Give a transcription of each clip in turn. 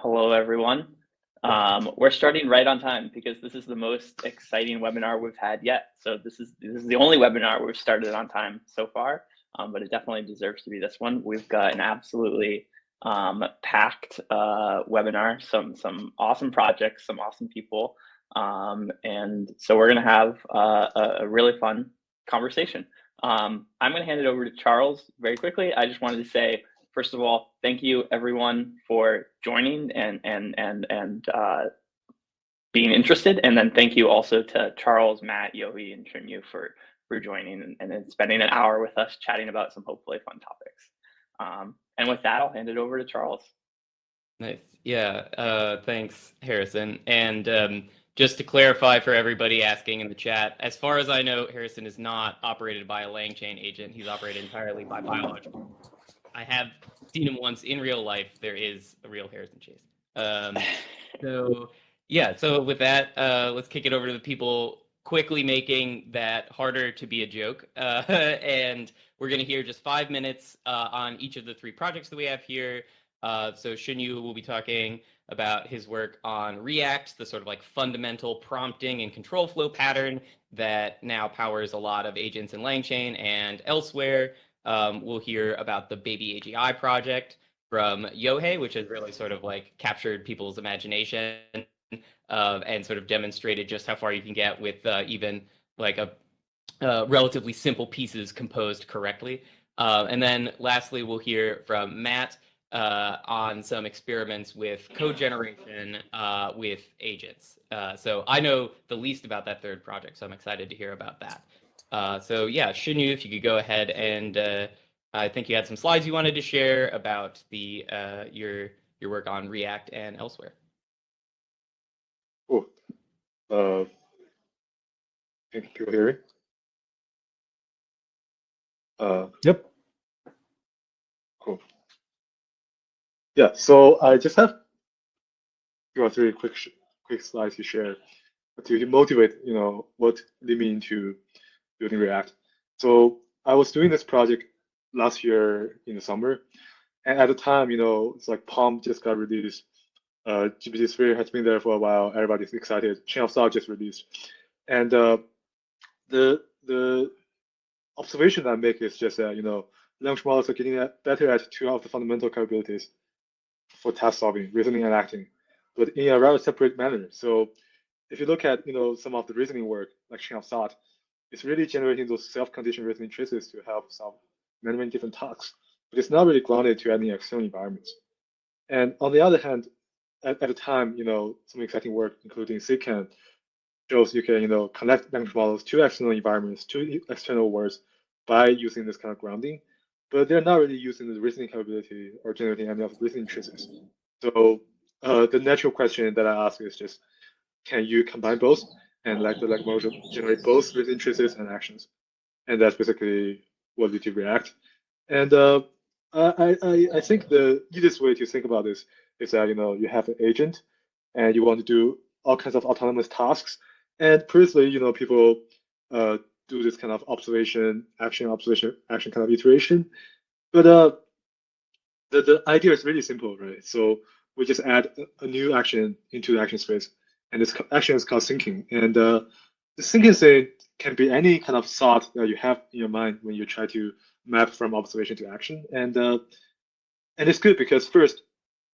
Hello, everyone. We're starting right on time because this is the most exciting webinar we've had yet. So this is the only webinar we've started on time so far, but it definitely deserves to be this one. We've got an absolutely packed webinar, some awesome projects, some awesome people, and so we're going to have a really fun conversation. I'm going to hand it over to Charles very quickly. I just wanted to say, first of all, thank you everyone for joining and being interested. And then thank you also to Charles, Matt, Yohi, and Shunyu for joining and spending an hour with us chatting about some hopefully fun topics. And with that, I'll hand it over to Charles. Nice. Yeah, thanks, Harrison. And just to clarify for everybody asking in the chat, as far as I know, Harrison is not operated by a LangChain agent. He's operated entirely by biological. I have seen him once in real life. There is a real Harrison Chase. So with that, let's kick it over to the people quickly making that harder to be a joke. And we're going to hear just 5 minutes on each of the 3 projects that we have here. So Shunyu will be talking about his work on React, the sort of like fundamental prompting and control flow pattern that now powers a lot of agents in LangChain and elsewhere. We'll hear about the Baby AGI project from Yohei, which has really sort of like captured people's imagination and sort of demonstrated just how far you can get with even like a relatively simple pieces composed correctly. And then lastly, we'll hear from Matt on some experiments with code generation with agents. So I know the least about that 3rd project, so I'm excited to hear about that. So yeah, Shunyu, if you could go ahead and I think you had some slides you wanted to share about the your work on React and elsewhere. Cool. Can people hear me? Yep. Cool. Yeah, so I just have 2 or 3 quick slides to share to motivate, what led me into building React. So I was doing this project last year in the summer, and at the time, it's like POM just got released. GPT-3 has been there for a while. Everybody's excited. Chain of Thought just released, and the observation I make is just that language models are getting better at 2 of the fundamental capabilities for task solving, reasoning and acting, but in a rather separate manner. So if you look at some of the reasoning work like chain of thought, it's really generating those self-conditioned reasoning traces to help solve many different tasks, but it's not really grounded to any external environments. And on the other hand, at the time, some exciting work, including CCAN, shows you can connect language models to external environments, to external words by using this kind of grounding, but they're not really using the reasoning capability or generating any of the reasoning traces. So the natural question that I ask is just, can you combine both and let the model generate both reasoning traces and actions? And that's basically what we do React. And I think the easiest way to think about this is that you have an agent and you want to do all kinds of autonomous tasks. And previously, people do this kind of observation, action kind of iteration. But the idea is really simple, right? So we just add a new action into the action space, and this action is called thinking. And the thinking state can be any kind of thought that you have in your mind when you try to map from observation to action. And it's good because first,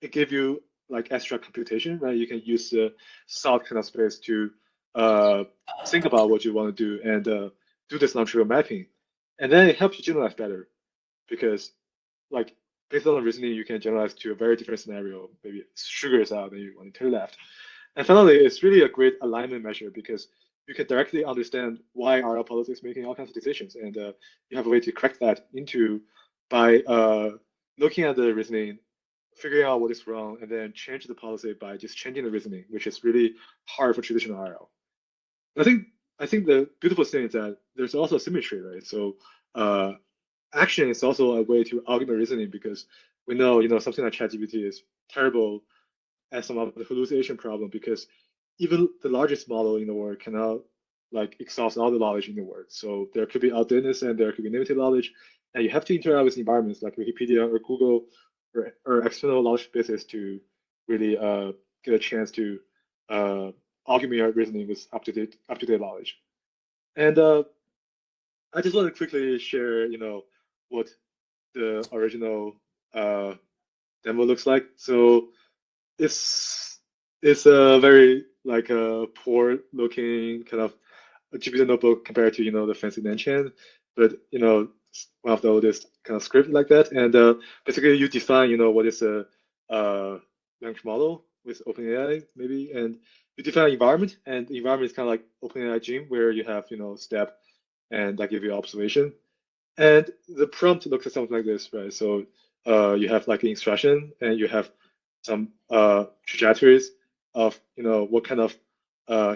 it gives you like extra computation, right? You can use the thought kind of space to think about what you want to do and do this non-trivial mapping. And then it helps you generalize better because like based on the reasoning, you can generalize to a very different scenario. Maybe sugar is out and you want to turn left. And finally, it's really a great alignment measure because you can directly understand why RL policy is making all kinds of decisions. And you have a way to correct that into by looking at the reasoning, figuring out what is wrong, and then change the policy by just changing the reasoning, which is really hard for traditional RL. I think the beautiful thing is that there's also symmetry, right? So action is also a way to augment reasoning because we know, something like ChatGPT is terrible at some of the hallucination problem because even the largest model in the world cannot like exhaust all the knowledge in the world. So there could be outdated and there could be limited knowledge, and you have to interact with environments like Wikipedia or Google or external knowledge bases to really get a chance to augment your reasoning with up-to-date knowledge. And I just want to quickly share, what the original demo looks like. So it's a very like a poor looking kind of a Jupyter notebook compared to the fancy LangChain, but it's one of the oldest kind of script like that. And basically you define what is a language model with OpenAI maybe, and you define an environment, and the environment is kind of like OpenAI Gym where you have step and that give you observation. And the prompt looks at something like this, right? So you have like an instruction, and you have some trajectories of what kind of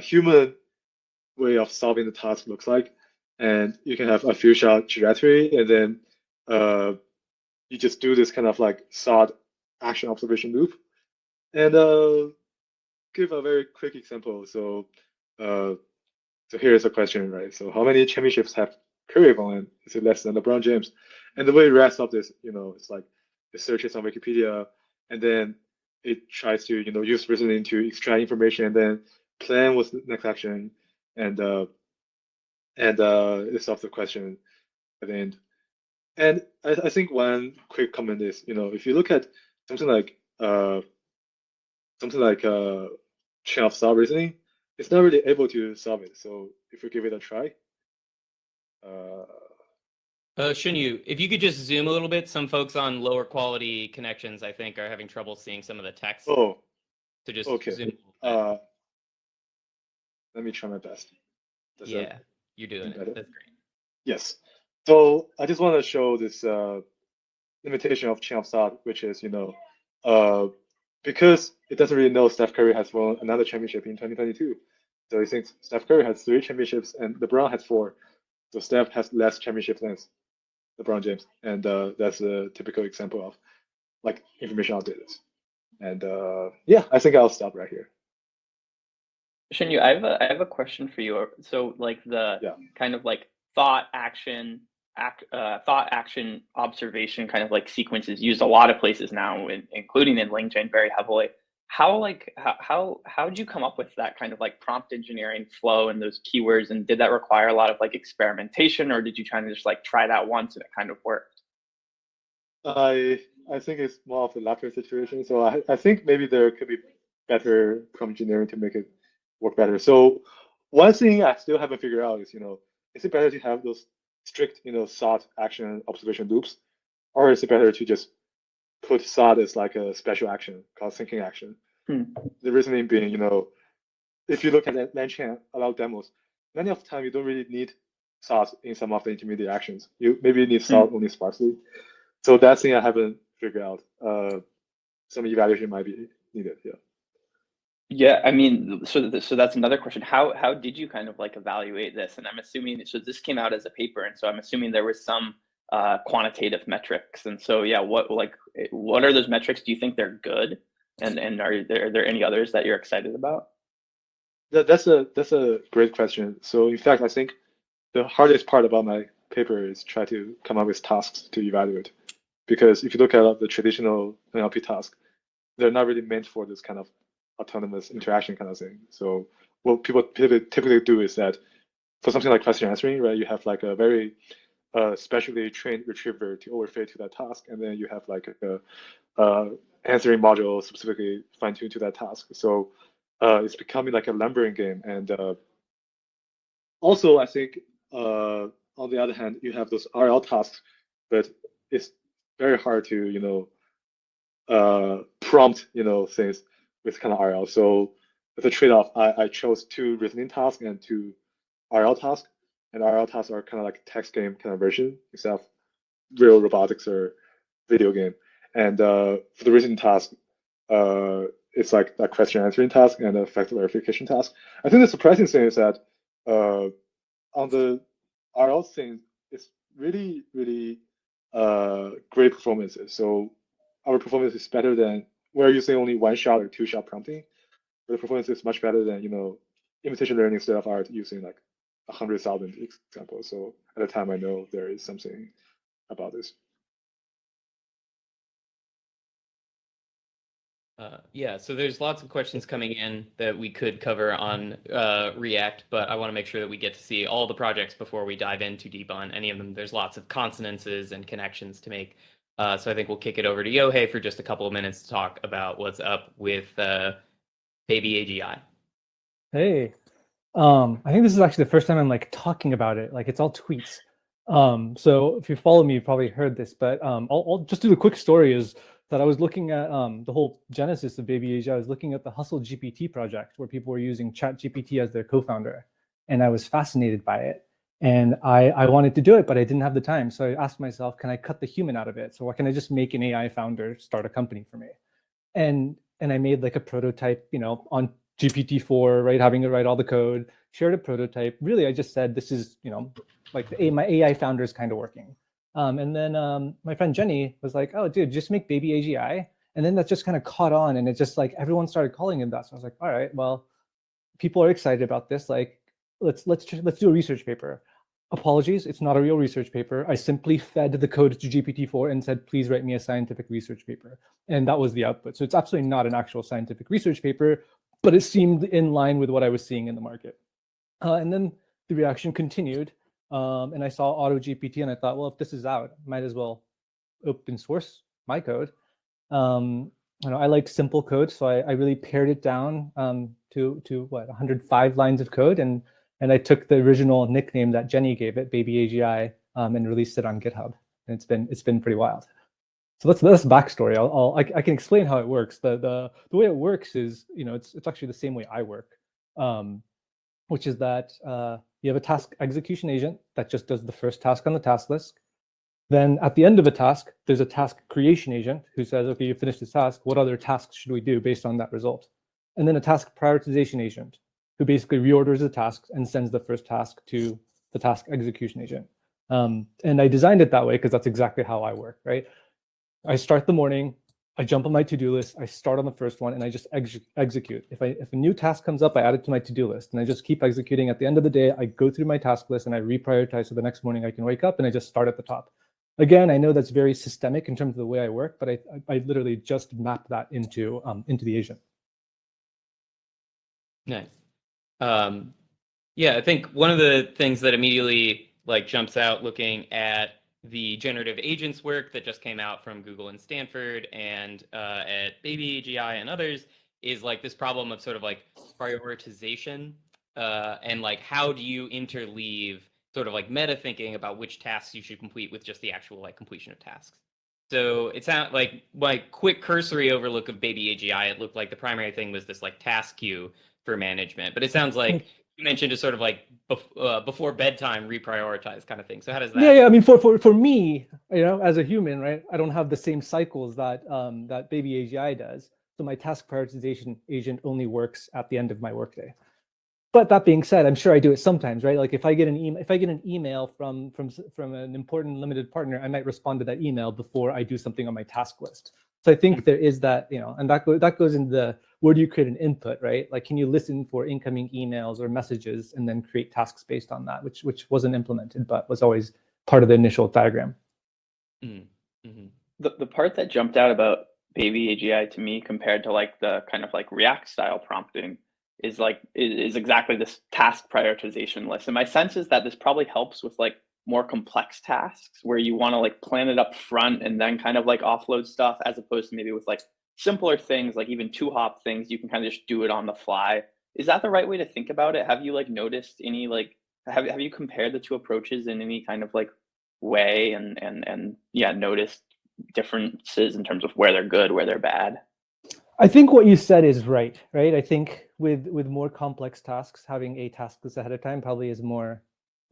human way of solving the task looks like, and you can have a few shot trajectory, and then you just do this kind of like sort action observation loop, and give a very quick example. Uh, so here's a question, right? So how many championships have Curry won? Is it less than LeBron James? And the way it wraps up this, it's like it searches on Wikipedia, and then it tries to, use reasoning to extract information, and then plan what's the next action, and it solves the question at the end. And I think one quick comment is, if you look at something like uh, something like chain of thought reasoning, it's not really able to solve it. So if we give it a try, uh, Shunyu, if you could just zoom a little bit, some folks on lower quality connections, I think, are having trouble seeing some of the text. oh, So just okay. zoom. A little bit. Let me try my best. Does Yeah, that you're doing better? it. That's great. Yes. So I just want to show this limitation of chain of thought, which is, because it doesn't really know Steph Curry has won another championship in 2022. So it thinks Steph Curry has 3 championships and LeBron has 4. So Steph has less championships than LeBron James. And that's a typical example of like information outdated. And yeah, I think I'll stop right here. Shinyu, I have a question for you. So like the Yeah. kind of like thought action observation kind of like sequences used a lot of places now, including in LangChain very heavily. How did you come up with that kind of like prompt engineering flow and those keywords? And did that require a lot of like experimentation, or did you try to just like try that once and it kind of worked? I think it's more of the latter situation. So I think maybe there could be better prompt engineering to make it work better. So one thing I still haven't figured out is, is it better to have those strict, thought, action, observation loops, or is it better to just put thought as like a special action called thinking action? Hmm. The reasoning being, if you look at LangChain, a lot of demos, many of the time you don't really need thought in some of the intermediate actions. You maybe need thought only sparsely. So that thing I haven't figured out. Some evaluation might be needed. Yeah. Yeah, I mean, so that's another question. How did you kind of like evaluate this? And I'm assuming so this came out as a paper, and so I'm assuming there was some quantitative metrics. And so yeah, what are those metrics? Do you think they're good? And are there any others that you're excited about? That's a great question. So in fact, I think the hardest part about my paper is try to come up with tasks to evaluate. Because if you look at the traditional NLP task, they're not really meant for this kind of autonomous interaction kind of thing. So what people typically do is that for something like question answering, right, you have like a very specially trained retriever to overfit to that task, and then you have like a answering module specifically fine-tuned to that task. So it's becoming like a lumbering game. And also, I think on the other hand, you have those RL tasks, but it's very hard to prompt things with kind of RL. So as a trade-off, I chose 2 reasoning tasks and 2 RL tasks, and RL tasks are kind of like text game kind of version instead of real robotics or video game. And for the reasoning task, it's like a question answering task and a fact verification task. I think the surprising thing is that uh, on the RL thing, it's really, really great performances. So our performance is better than we're using only 1 shot or 2 shot prompting, but the performance is much better than imitation learning state of art using like 100,000 examples. So at the time, I know there is something about this. Yeah, so there's lots of questions coming in that we could cover on React, but I want to make sure that we get to see all the projects before we dive in too deep on any of them. There's lots of consonances and connections to make. So I think we'll kick it over to Yohei for just a couple of minutes to talk about what's up with Baby AGI. Hey, I think this is actually the first time I'm like talking about it. Like it's all tweets. So if you follow me, you've probably heard this, but I'll just do the quick story is that I was looking at the whole genesis of Baby Asia. I was looking at the Hustle GPT project where people were using Chat GPT as their co-founder, and I was fascinated by it. And I wanted to do it, but I didn't have the time. So I asked myself, can I cut the human out of it? So why can I just make an AI founder start a company for me? And I made like a prototype, on GPT-4, right? Having it write all the code, shared a prototype. Really, I just said, this is, like my AI founder is kind of working. And then my friend Jenny was like, oh, dude, just make Baby AGI. And then that just kind of caught on, and it just like everyone started calling him that. So I was like, all right, well, people are excited about this. Like, let's do a research paper. Apologies, it's not a real research paper. I simply fed the code to GPT-4 and said, please write me a scientific research paper. And that was the output. So it's absolutely not an actual scientific research paper, but it seemed in line with what I was seeing in the market. And then the reaction continued. And I saw Auto GPT, and I thought, well, if this is out, might as well open source my code. I like simple code, so I really pared it down to 105 lines of code, and I took the original nickname that Jenny gave it, Baby AGI, and released it on GitHub. And it's been pretty wild. So that's backstory. I can explain how it works. The way it works is, it's actually the same way I work, which is that you have a task execution agent that just does the first task on the task list. Then at the end of a task, there's a task creation agent who says, okay, you finished this task. What other tasks should we do based on that result? And then a task prioritization agent who basically reorders the tasks and sends the first task to the task execution agent. And I designed it that way because that's exactly how I work, right? I start the morning, I jump on my to-do list, I start on the first one, and I just execute. If a new task comes up, I add it to my to-do list, and I just keep executing. At the end of the day, I go through my task list and I reprioritize, so the next morning I can wake up and I just start at the top. Again, I know that's very systemic in terms of the way I work, but I literally just map that into the agent. Nice. Yeah, I think one of the things that immediately jumps out looking at the generative agents work that just came out from Google and Stanford and at Baby AGI and others is this problem of sort of prioritization and how do you interleave sort of meta thinking about which tasks you should complete with just the actual completion of tasks. So it sounds like my quick cursory overlook of Baby AGI, it looked like the primary thing was this task queue for management, but it sounds like you mentioned a sort of before bedtime reprioritize kind of thing. So how does that? Yeah. I mean, for me, as a human, right, I don't have the same cycles that that Baby AGI does. So my task prioritization agent only works at the end of my workday. But that being said, I'm sure I do it sometimes, right? Like if I get an email from an important limited partner, I might respond to that email before I do something on my task list. So I think there is that, and that goes into where do you create an input, right? Like, can you listen for incoming emails or messages and then create tasks based on that, which wasn't implemented, but was always part of the initial diagram. Mm-hmm. The part that jumped out about Baby AGI to me compared to the kind of React style prompting is exactly this task prioritization list. And my sense is that this probably helps with more complex tasks where you want to plan it up front and then kind of offload stuff, as opposed to maybe with simpler things, even 2-hop things, you can kind of just do it on the fly. Is that the right way to think about it? Have you noticed any have you compared the two approaches in any kind of way and noticed differences in terms of where they're good, where they're bad? I think what you said is right? I think with more complex tasks, having a task list ahead of time probably is more,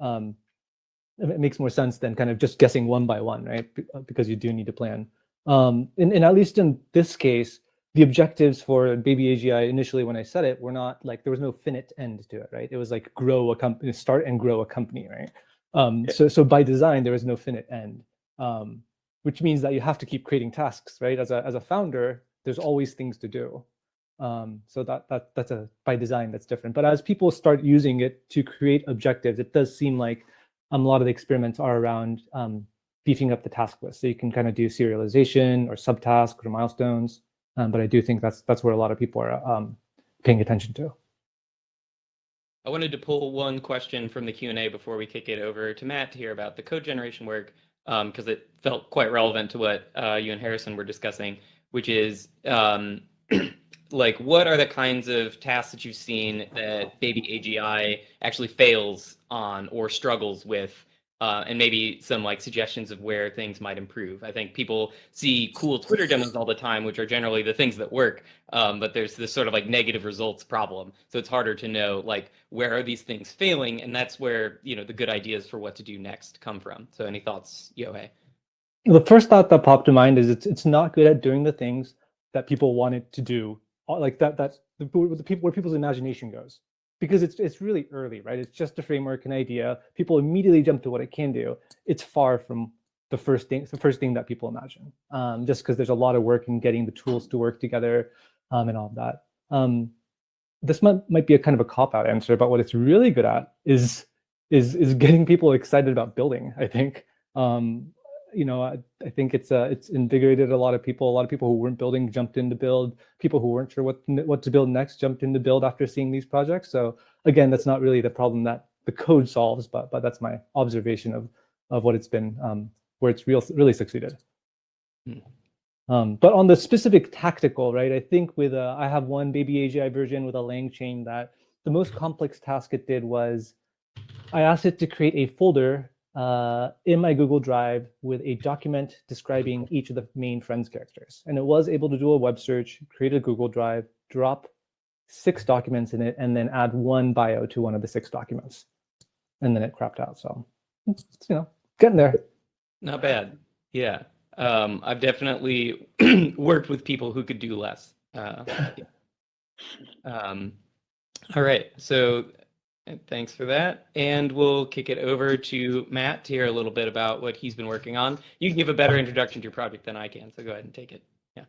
it makes more sense than kind of just guessing one by one, right? Because you do need to plan. And at least in this case, the objectives for Baby AGI initially, when I said it, were not there was no finite end to it, right? It was grow a company, start and grow a company, right? So by design, there is no finite end, which means that you have to keep creating tasks, right? As a founder, there's always things to do. So that's by design, that's different. But as people start using it to create objectives, it does seem like a lot of the experiments are around beefing up the task list. So you can kind of do serialization or subtasks or milestones. But I do think that's where a lot of people are paying attention to. I wanted to pull one question from the Q&A before we kick it over to Matt to hear about the code generation work, because it felt quite relevant to what you and Harrison were discussing, which is like, what are the kinds of tasks that you've seen that Baby AGI actually fails on or struggles with, and maybe some like suggestions of where things might improve. I think people see cool Twitter demos all the time, which are generally the things that work, but there's this sort of like negative results problem. So it's harder to know like where are these things failing, and that's where the good ideas for what to do next come from. So any thoughts, Yohei? The first thought that popped to mind is it's not good at doing the things that people want it to do, like that's where people's imagination goes, because it's really early, right? It's just a framework, an idea. People immediately jump to what it can do. It's far from the first thing that people imagine, just because there's a lot of work in getting the tools to work together, and all of that. This might be a kind of a cop-out answer, but what it's really good at is getting people excited about building, I think. I think it's invigorated a lot of people. A lot of people who weren't building jumped in to build. People who weren't sure what to build next jumped in to build after seeing these projects. So again, that's not really the problem that the code solves, but that's my observation of what it's been, where it's really succeeded. But on the specific tactical, right? I think with I have one Baby AGI version with a LangChain that the most complex task it did was I asked it to create a folder in my Google Drive with a document describing each of the main friends characters. And it was able to do a web search, create a Google Drive, drop 6 documents in it, and then add one bio to one of the 6 documents. And then it crapped out. So it's, getting there. Not bad. Yeah. I've definitely worked with people who could do less. All right. So thanks for that. And we'll kick it over to Matt to hear a little bit about what he's been working on. You can give a better introduction to your project than I can, so go ahead and take it. Yeah.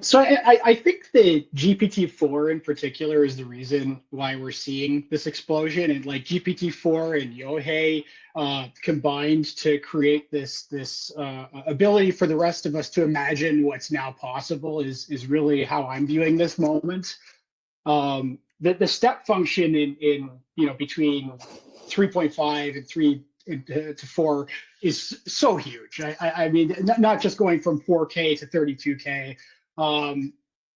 So I think the GPT-4 in particular is the reason why we're seeing this explosion, and like GPT-4 and Yohei combined to create this ability for the rest of us to imagine what's now possible is really how I'm viewing this moment. The step function in between 3.5 and 3 to 4 is so huge. I mean, not just going from 4K to 32K,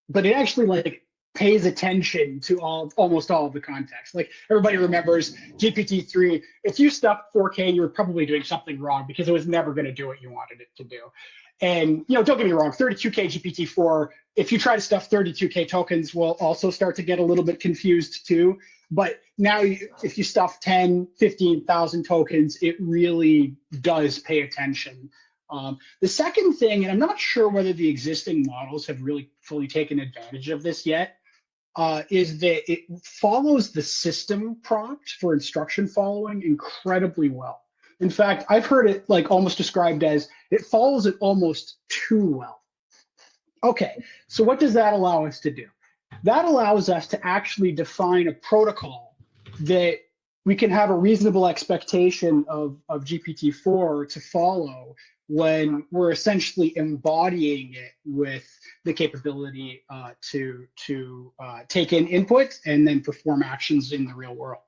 but it actually like pays attention to almost all of the context. Like everybody remembers GPT-3. If you stuffed 4K, you were probably doing something wrong because it was never going to do what you wanted it to do. And don't get me wrong, 32K GPT-4, if you try to stuff 32K tokens, will also start to get a little bit confused too. But now if you stuff 10, 15,000 tokens, it really does pay attention. The second thing, and I'm not sure whether the existing models have really fully taken advantage of this yet, is that it follows the system prompt for instruction following incredibly well. In fact, I've heard it like almost described as it follows it almost too well. Okay, so what does that allow us to do? That allows us to actually define a protocol that we can have a reasonable expectation of GPT-4 to follow when we're essentially embodying it with the capability to take in input and then perform actions in the real world.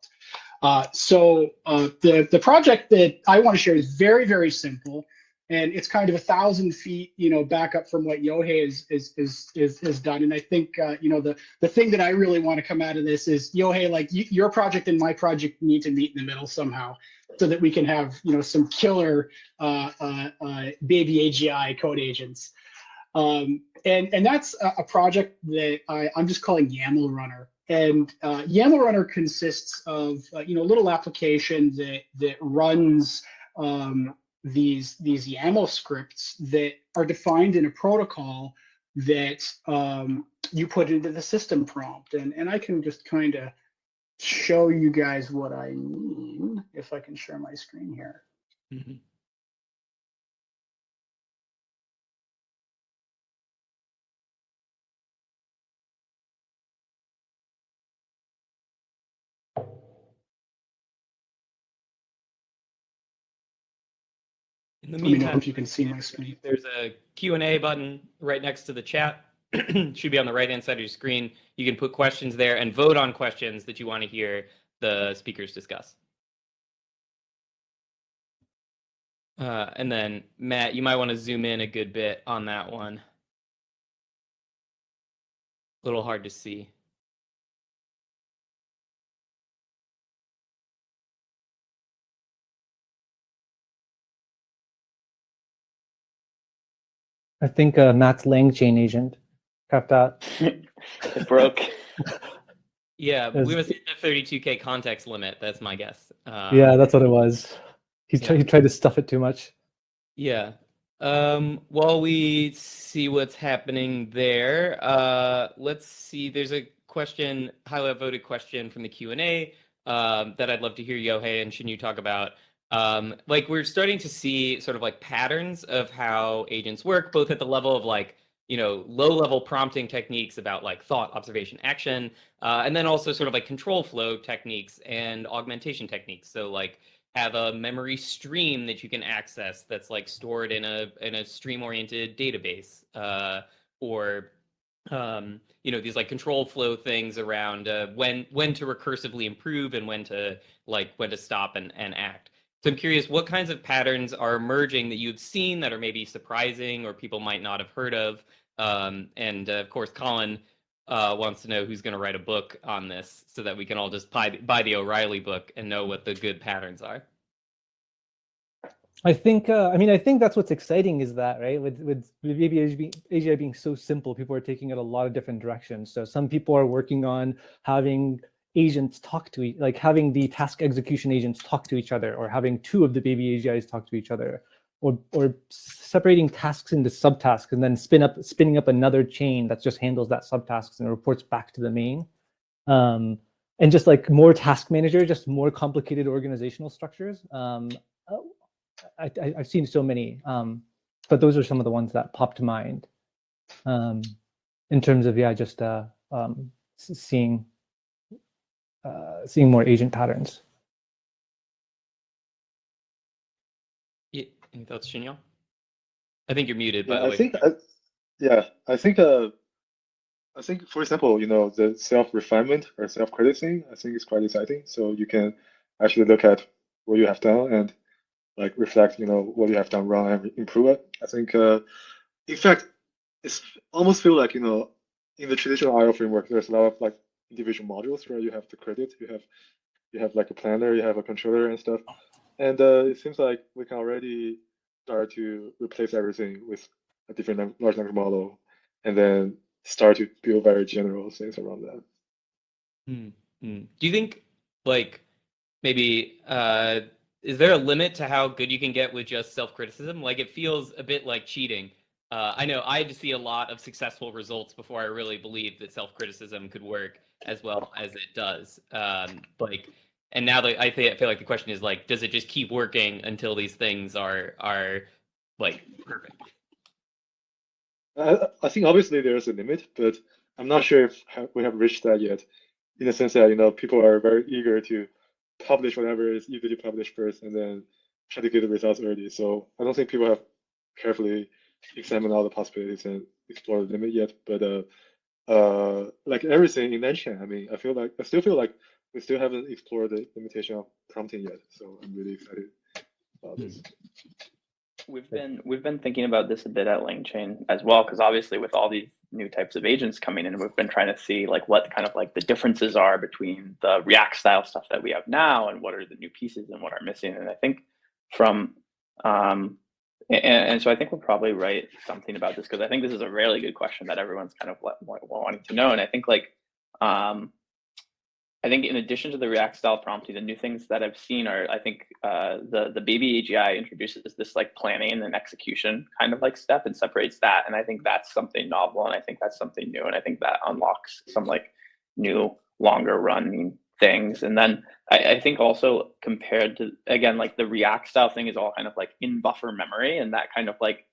So the project that I want to share is very, very simple, and it's kind of 1,000 feet, back up from what Yohei has done. And I think, the thing that I really want to come out of this is, Yohei, like your project and my project need to meet in the middle somehow, so that we can have, some killer baby AGI code agents. And that's a project that I'm just calling YAML Runner. And YAML Runner consists of a little application that runs these YAML scripts that are defined in a protocol that you put into the system prompt. And I can just kind of show you guys what I mean if I can share my screen here. Mm-hmm. In the Let me know meantime, if you can see my screen. there's a Q&A button right next to the chat. Should be on the right-hand side of your screen. You can put questions there and vote on questions that you want to hear the speakers discuss. And then, Matt, you might want to zoom in a good bit on that one. A little hard to see. I think Matt's LangChain agent capped out. It broke. Yeah, There's- we must hit the 32K context limit. That's my guess. Yeah, that's what it was. He yeah. tried to stuff it too much. Yeah. While we see what's happening there, let's see. There's a question, highly voted question from the Q&A that I'd love to hear Yohei and Shinyu talk about. Like we're starting to see sort of like patterns of how agents work, both at the level of like, you know, low-level prompting techniques about like thought, observation, action, and then also sort of like control flow techniques and augmentation techniques. So like have a memory stream that you can access that's like stored in a stream-oriented database, or you know, these like control flow things around when to recursively improve and when to stop and act. So I'm curious, what kinds of patterns are emerging that you've seen that are maybe surprising or people might not have heard of? And of course, Colin wants to know who's going to write a book on this so that we can all just buy the O'Reilly book and know what the good patterns are. I think, I mean, I think that's what's exciting is that, right, with maybe AGI being so simple, people are taking it a lot of different directions. So some people are working on having agents talk to like having the task execution agents talk to each other, or having two of the baby AGIs talk to each other, or separating tasks into subtasks and then spinning up another chain that just handles that subtasks and reports back to the main. And just like more task manager, just more complicated organizational structures. I've seen so many, but those are some of the ones that pop to mind in terms of, yeah, just seeing more agent patterns. Yeah, any thoughts, Shinyo? I think you're muted, by Yeah, the I way. think, I think, for example, you know, the self-refinement or self-criticism, I think is quite exciting. So you can actually look at what you have done and like reflect, you know, what you have done wrong and improve it. I think, in fact, it's almost feel like, you know, in the traditional IO framework, there's a lot of like individual modules where you have the credit, you have like a planner, you have a controller and stuff. And it seems like we can already start to replace everything with a different large language model, and then start to build very general things around that. Do you think, like, maybe is there a limit to how good you can get with just self-criticism? Like, it feels a bit like cheating. I know I had to see a lot of successful results before I really believed that self-criticism could work as well as it does. Like, and now that I feel like the question is like, does it just keep working until these things are like perfect? I think obviously there's a limit, but I'm not sure if we have reached that yet. In the sense that, you know, people are very eager to publish whatever is easy to publish first, and then try to get the results early. So I don't think people have carefully examined all the possibilities and explored the limit yet. But like everything in LangChain, I mean, I still feel like we still haven't explored the limitation of prompting yet. So I'm really excited about this. We've been thinking about this a bit at LangChain as well, because obviously with all these new types of agents coming in, we've been trying to see like what kind of like the differences are between the React style stuff that we have now and what are the new pieces and what are missing. And I think from and so I think we'll probably write something about this, because I think this is a really good question that everyone's kind of wanting to know. And I think like I think in addition to the React style prompting, the new things that I've seen are, I think the baby AGI introduces this like planning and execution kind of like step and separates that. And I think that's something novel, and I think that's something new, and I think that unlocks some like new longer running things. And then I think also compared to, again, like the React style thing is all kind of like in buffer memory, and that kind of like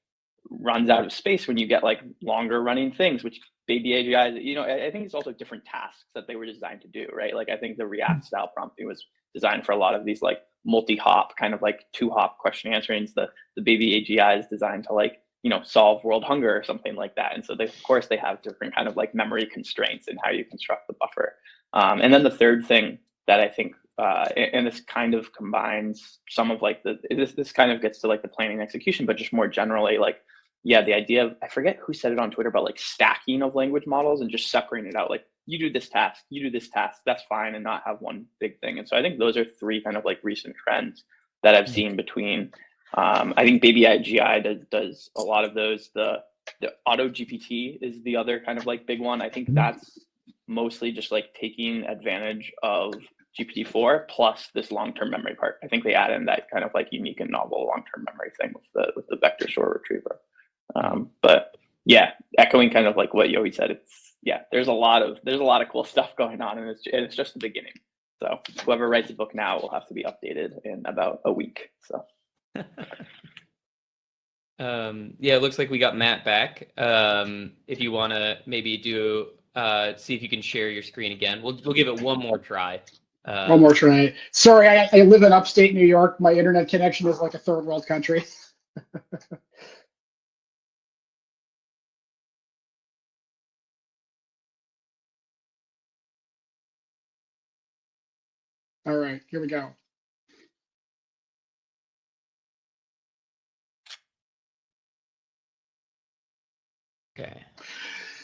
runs out of space when you get like longer running things, which baby AGIs, you know, I think it's also different tasks that they were designed to do, right? Like I think the React style prompting was designed for a lot of these like multi-hop kind of like 2-hop question answerings. The baby AGI is designed to like, you know, solve world hunger or something like that. And so they, of course, they have different kind of like memory constraints in how you construct the buffer. And then the third thing that I think, and this kind of combines some of like this kind of gets to like the planning and execution, but just more generally, like, yeah, the idea of, I forget who said it on Twitter, about like stacking of language models and just separating it out. Like you do this task, you do this task, that's fine, and not have one big thing. And so I think those are 3 kind of like recent trends that I've seen between, I think Baby AGI does a lot of those. The Auto GPT is the other kind of like big one. I think that's mostly just like taking advantage of GPT-4 plus this long-term memory part. I think they add in that kind of like unique and novel long-term memory thing with the vector store retriever. But yeah, echoing kind of like what Yohi said, it's, yeah, there's a lot of cool stuff going on, and it's just the beginning. So whoever writes a book now will have to be updated in about a week. So yeah, it looks like we got Matt back. If you want to maybe do see if you can share your screen again, we'll give it one more try. One more try. Sorry, I live in upstate New York. My internet connection is like a third world country. All right, here we go. Okay.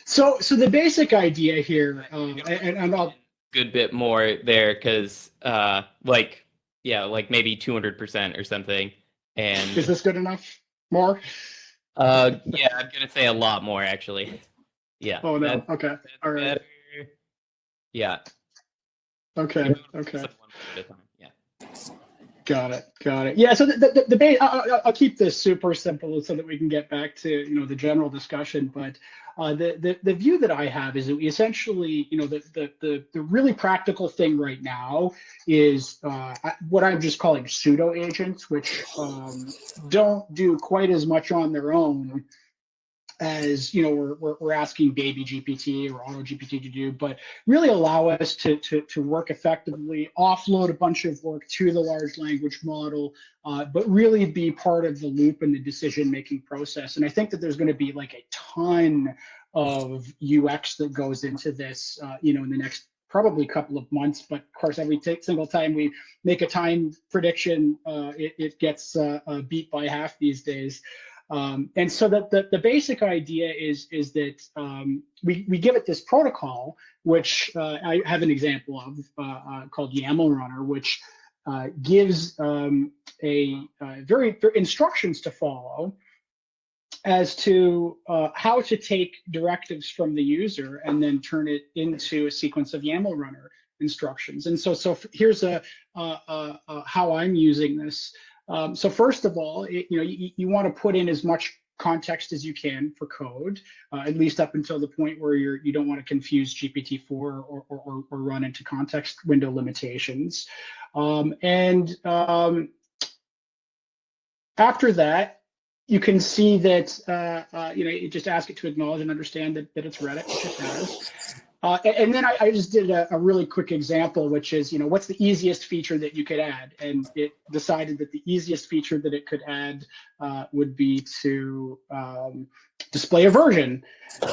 So the basic idea here, and I'll good bit more there because like maybe 200% or something. And is this good enough? More? yeah, I'm gonna say a lot more actually. Yeah. Oh no. Okay. All right. Better. Yeah. Okay. Okay. Yeah. Got it. Yeah. So the base, I'll keep this super simple so that we can get back to the general discussion. But the view that I have is that we essentially the really practical thing right now is what I'm just calling pseudo agents, which don't do quite as much on their own as we're asking baby GPT or auto GPT to do, but really allow us to work effectively, offload a bunch of work to the large language model, but really be part of the loop in the decision-making process. And I think that there's going to be like a ton of UX that goes into this, in the next probably couple of months. But of course, every single time we make a time prediction, it gets beat by half these days. And so that the basic idea is that we give it this protocol, which I have an example of called YAML Runner, which gives a very instructions to follow as to how to take directives from the user and then turn it into a sequence of YAML Runner instructions. And so here's how I'm using this. So first of all, you want to put in as much context as you can for code, at least up until the point where you don't want to confuse GPT-4 or run into context window limitations. After that, you can see that you just ask it to acknowledge and understand that it's read it, which it has. And then I just did a really quick example, which is, what's the easiest feature that you could add? And it decided that the easiest feature that it could add would be to display a version.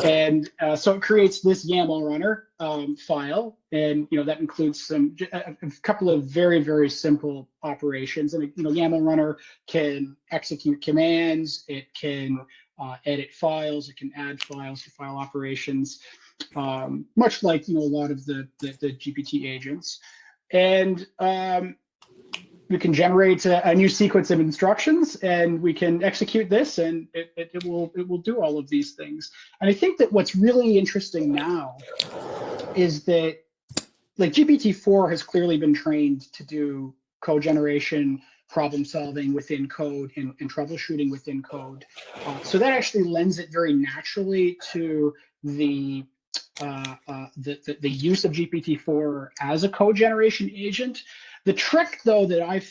And so it creates this YAML runner file. And, that includes a couple of very, very simple operations. And, YAML runner can execute commands. It can edit files. It can add files for file operations. Much like a lot of the GPT agents, and we can generate a new sequence of instructions, and we can execute this, and it will do all of these things. And I think that what's really interesting now is that like GPT-4 has clearly been trained to do code generation, problem solving within code, and troubleshooting within code. So that actually lends it very naturally to the use of GPT-4 as a code generation agent. The trick, though, that I've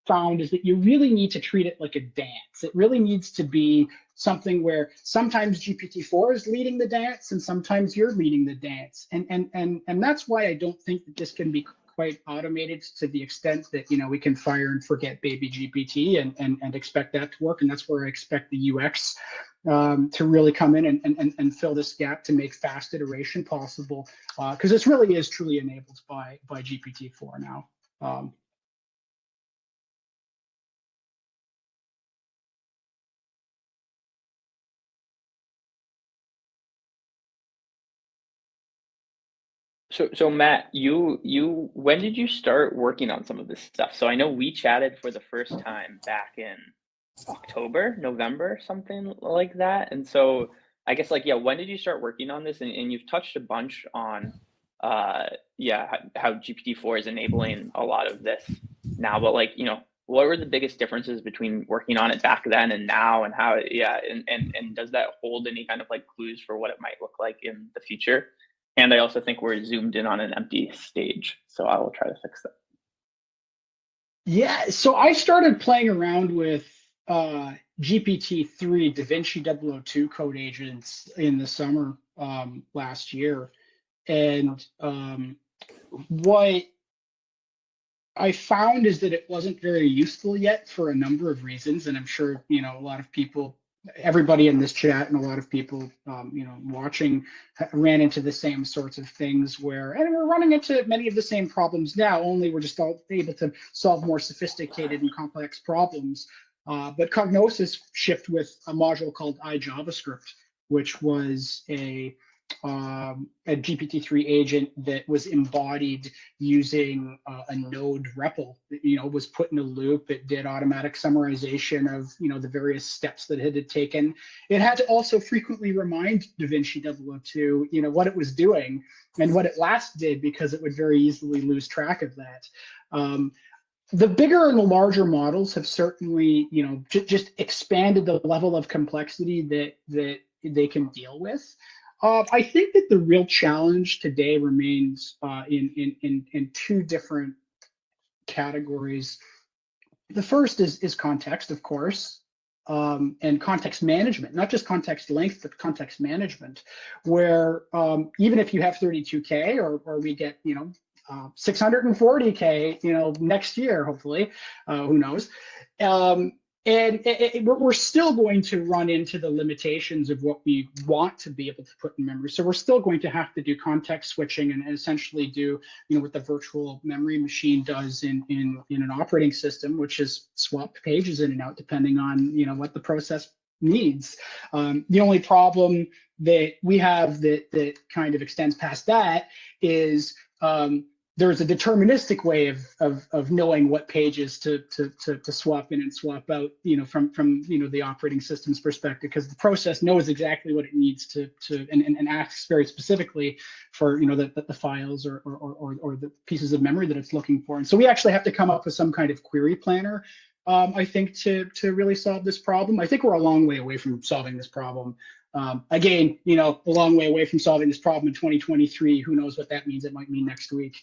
found is that you really need to treat it like a dance. It really needs to be something where sometimes GPT-4 is leading the dance and sometimes you're leading the dance. And that's why I don't think that this can be quite automated to the extent that, you know, we can fire and forget baby GPT and expect that to work. And that's where I expect the UX to really come in and fill this gap to make fast iteration possible, because this really is truly enabled by GPT-4 now. So Matt, when did you start working on some of this stuff? So I know we chatted for the first time back in October, November, something like that. And so I guess like, yeah, when did you start working on this? And you've touched a bunch on yeah, how GPT-4 is enabling a lot of this now, but like, you know, what were the biggest differences between working on it back then and now, and how, yeah, and does that hold any kind of like clues for what it might look like in the future? And I also think we're zoomed in on an empty stage, so I will try to fix that. Yeah, so I started playing around with GPT-3 DaVinci 002 code agents in the summer last year. And what I found is that it wasn't very useful yet for a number of reasons. And I'm sure, you know, a lot of people, everybody in this chat and a lot of people, you know, watching ran into the same sorts of things where, and we're running into many of the same problems now, only we're just all able to solve more sophisticated and complex problems. But Cognosis shipped with a module called iJavaScript, which was a GPT-3 agent that was embodied using a node REPL. You know, was put in a loop. It did automatic summarization of, you know, the various steps that it had taken. It had to also frequently remind DaVinci 002, you know, what it was doing and what it last did, because it would very easily lose track of that. The bigger and the larger models have certainly, you know, just expanded the level of complexity that they can deal with. I think that the real challenge today remains in two different categories. The first is context, of course, and context management, not just context length, but context management, where even if you have 32K or we get, you know, 640K, you know, next year, hopefully, who knows. And we're still going to run into the limitations of what we want to be able to put in memory. So we're still going to have to do context switching and essentially do, you know, what the virtual memory machine does in an operating system, which is swap pages in and out depending on, you know, what the process needs. The only problem that we have that kind of extends past that is there's a deterministic way of knowing what pages to swap in and swap out, you know, from you know, the operating system's perspective, because the process knows exactly what it needs to and asks very specifically for, you know, the files or the pieces of memory that it's looking for. And so we actually have to come up with some kind of query planner, I think, to really solve this problem. I think we're a long way away from solving this problem. Again, you know, a long way away from solving this problem in 2023. Who knows what that means? It might mean next week.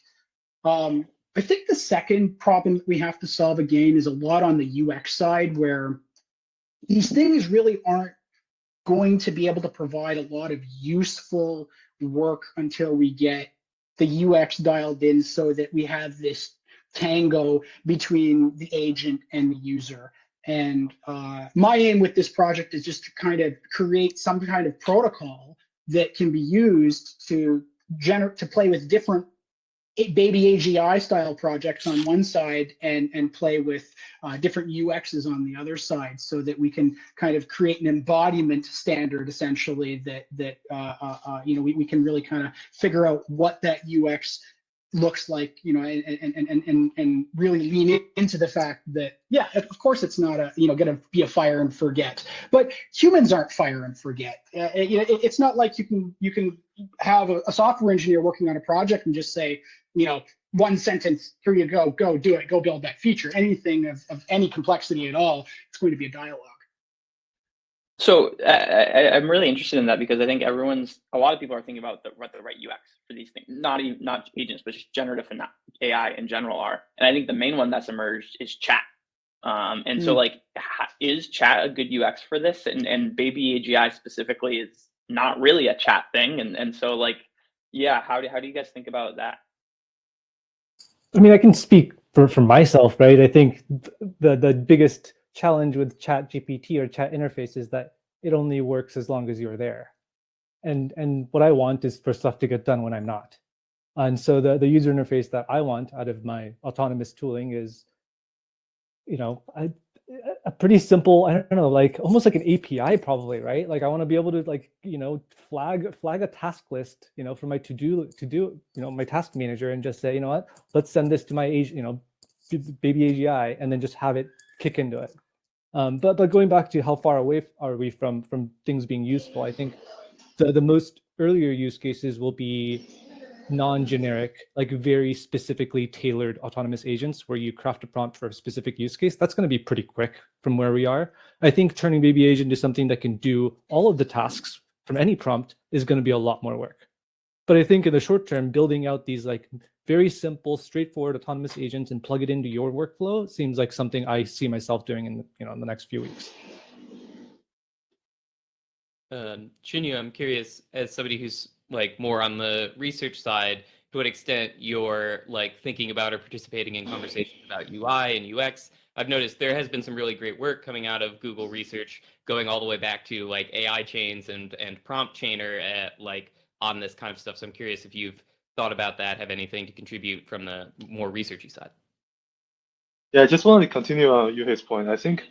I think the second problem that we have to solve again is a lot on the UX side, where these things really aren't going to be able to provide a lot of useful work until we get the UX dialed in, so that we have this tango between the agent and the user. And my aim with this project is just to kind of create some kind of protocol that can be used to play with different baby AGI style projects on one side and play with different UXs on the other side, so that we can kind of create an embodiment standard, essentially, that you know, we can really kind of figure out what that UX looks like, you know, and really lean into the fact that, yeah, of course it's not a, you know, going to be a fire and forget, but humans aren't fire and forget. You know, it's not like you can have a software engineer working on a project and just say, you know, one sentence, here you go do it, go build that feature. Anything of any complexity at all, it's going to be a dialogue. So I'm really interested in that, because I think a lot of people are thinking about what the right UX for these things, not agents, but just generative AI in general are. And I think the main one that's emerged is chat. And so like, is chat a good UX for this? And Baby AGI specifically is not really a chat thing. And so like, yeah, how do you guys think about that? I mean, I can speak for myself, right? I think the biggest challenge with Chat GPT or chat interface is that it only works as long as you're there. And what I want is for stuff to get done when I'm not. And so the user interface that I want out of my autonomous tooling is, a pretty simple, I don't know, like almost like an API probably, right? Like I want to be able to like, flag a task list, for my to do, my task manager and just say, you know what, let's send this to my Baby AGI and then just have it kick into it. But going back to how far away are we from things being useful, I think the most earlier use cases will be non-generic, like very specifically tailored autonomous agents where you craft a prompt for a specific use case. That's going to be pretty quick from where we are. I think turning Baby Agent into something that can do all of the tasks from any prompt is going to be a lot more work. But I think in the short term, building out these like very simple, straightforward autonomous agents and plug it into your workflow seems like something I see myself doing in the next few weeks. Chinyu, I'm curious, as somebody who's like more on the research side, to what extent you're like thinking about or participating in conversations about UI and UX. I've noticed there has been some really great work coming out of Google research, going all the way back to like AI chains and prompt chainer like on this kind of stuff. So I'm curious if you've thought about that, have anything to contribute from the more researchy side. Yeah, I just wanted to continue on Yuhei's point. I think,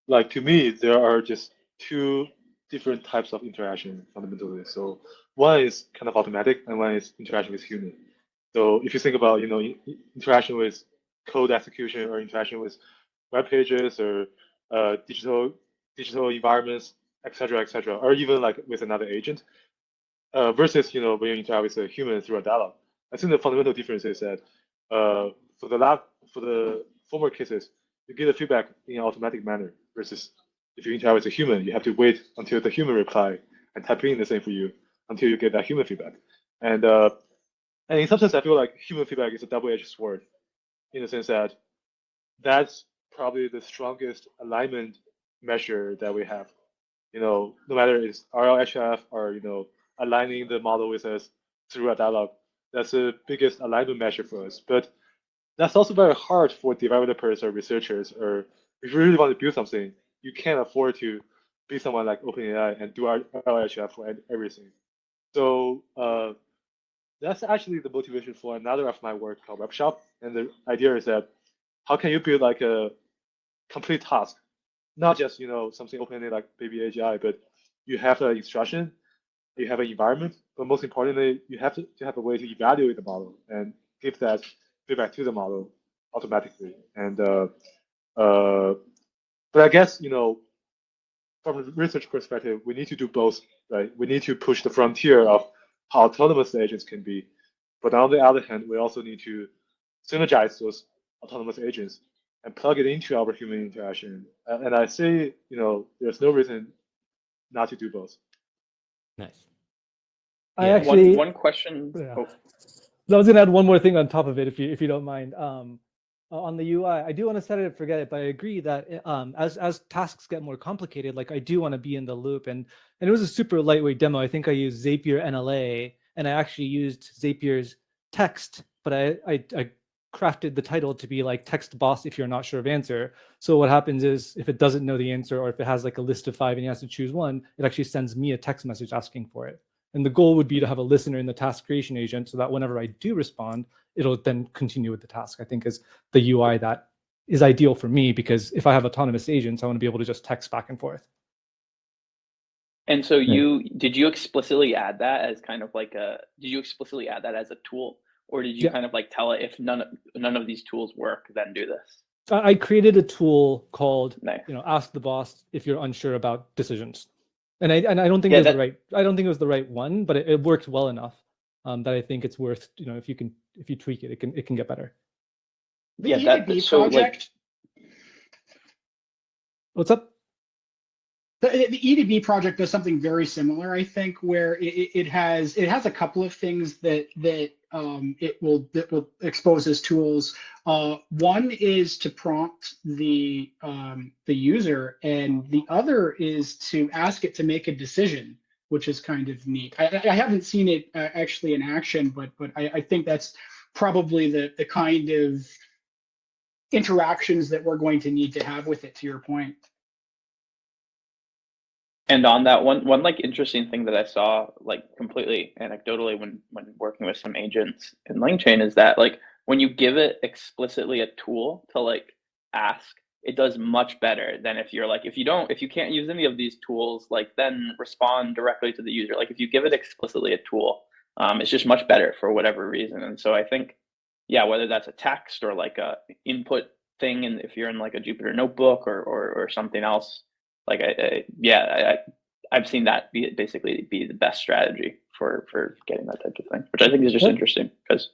like to me, there are just two different types of interaction fundamentally. So one is kind of automatic, and one is interaction with human. So if you think about, interaction with code execution or interaction with web pages or digital environments, etc., or even like with another agent, versus when you interact with a human through a dialogue. I think the fundamental difference is that for the former cases, you get the feedback in an automatic manner versus if you interact with a human, you have to wait until the human reply and type in the same for you until you get that human feedback. And in some sense, I feel like human feedback is a double-edged sword in the sense that that's probably the strongest alignment measure that we have. No matter it's RLHF or aligning the model with us through a dialogue, that's the biggest alignment measure for us. But that's also very hard for developers or researchers, or if you really want to build something, you can't afford to be someone like OpenAI and do RLHF for everything. So that's actually the motivation for another of my work called WebShop. And the idea is that how can you build like a complete task, not just something OpenAI like Baby AGI, but you have an instruction, you have an environment, but most importantly, you have to have a way to evaluate the model and give that feedback to the model automatically. And but I guess from a research perspective, we need to do both, right? We need to push the frontier of how autonomous the agents can be, but on the other hand, we also need to synergize those autonomous agents and plug it into our human interaction. And I say, there's no reason not to do both. Nice. I Yeah. actually One question. Yeah. Oh, I was gonna add one more thing on top of it, if you don't mind. On the UI, I do want to set it and forget it, but I agree that as tasks get more complicated, like I do want to be in the loop. And it was a super lightweight demo. I think I used Zapier NLA, and I actually used Zapier's text, but I crafted the title to be like text boss if you're not sure of answer. So what happens is if it doesn't know the answer, or if it has like a list of 5 and you have to choose one, it actually sends me a text message asking for it. And the goal would be to have a listener in the task creation agent so that whenever I do respond, it'll then continue with the task, I think is the UI that is ideal for me, because if I have autonomous agents, I want to be able to just text back and forth. And so did you explicitly add that as kind of like did you explicitly add that as a tool, or did you kind of like tell it if none of these tools work, then do this? I created a tool called, Nice. ask the boss if you're unsure about decisions. And I don't think it was I don't think it was the right one, but it worked well enough that I think it's worth, if you tweak it, it can get better. The EAB project. What's up? The EDB project does something very similar, I think, where it has a couple of things that it will expose as tools. One is to prompt the user, and the other is to ask it to make a decision, which is kind of neat. I haven't seen it actually in action, but I think that's probably the kind of interactions that we're going to need to have with it, to your point. And on that one like interesting thing that I saw, like completely anecdotally when working with some agents in LangChain, is that like when you give it explicitly a tool to like ask, it does much better than if you're like, if you can't use any of these tools, like then respond directly to the user. Like if you give it explicitly a tool, it's just much better for whatever reason. And so I think, yeah, whether that's a text or like a input thing, and if you're in like a Jupyter notebook or something else, like I've seen that basically be the best strategy for getting that type of thing, which I think is just interesting because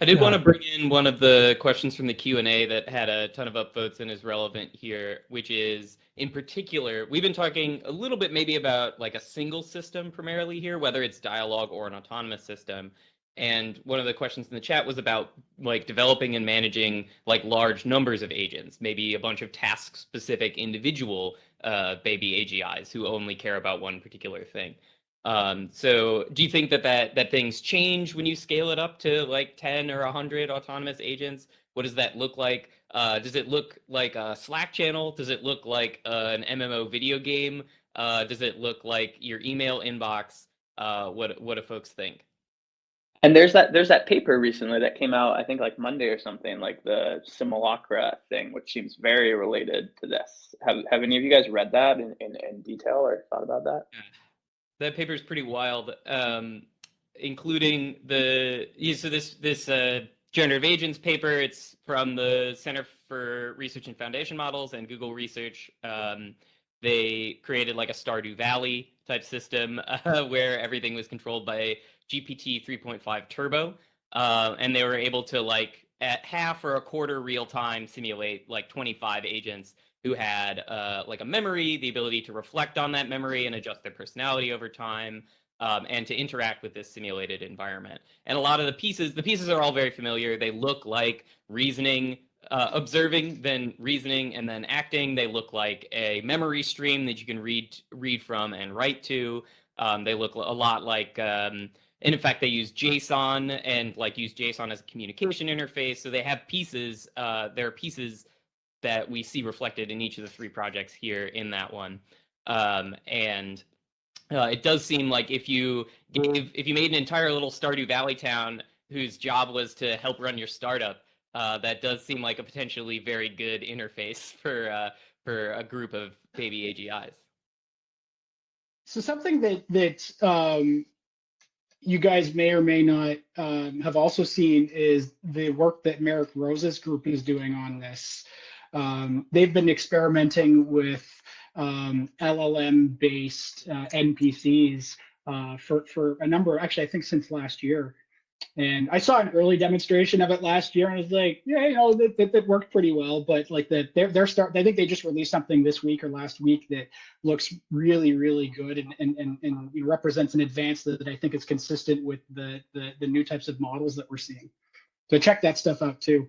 I did want to bring in one of the questions from the Q&A that had a ton of upvotes and is relevant here, which is, in particular, we've been talking a little bit maybe about like a single system primarily here, whether it's dialogue or an autonomous system. And one of the questions in the chat was about like developing and managing like large numbers of agents, maybe a bunch of task-specific individual baby AGIs who only care about one particular thing. So do you think that things change when you scale it up to like 10 or 100 autonomous agents? What does that look like? Does it look like a Slack channel? Does it look like an MMO video game? Does it look like your email inbox? What do folks think? And there's that paper recently that came out, I think like Monday or something, like the simulacra thing, which seems very related to this. Have any of you guys read that in detail or thought about that? That paper is pretty wild, including this generative agents paper. It's from the Center for Research and Foundation Models and Google Research. They created like a Stardew Valley type system where everything was controlled by GPT 3.5 Turbo, and they were able to like at half or a quarter real time simulate like 25 agents who had like a memory, the ability to reflect on that memory and adjust their personality over time, and to interact with this simulated environment. And a lot of the pieces are all very familiar. They look like reasoning, observing, then reasoning, and then acting. They look like a memory stream that you can read from and write to. They look a lot like, and in fact, they use JSON and like use JSON as a communication interface. So they have pieces. There are pieces that we see reflected in each of the three projects here in that one. And it does seem like if you made an entire little Stardew Valley town whose job was to help run your startup, that does seem like a potentially very good interface for a group of baby AGIs. So something that you guys may or may not have also seen is the work that Merrick Rose's group is doing on this. They've been experimenting with LLM-based NPCs for a number, actually, I think since last year. And I saw an early demonstration of it last year, and I was like, yeah, that worked pretty well. But like I think they just released something this week or last week that looks really, really good and represents an advance that I think is consistent with the new types of models that we're seeing. So check that stuff out too.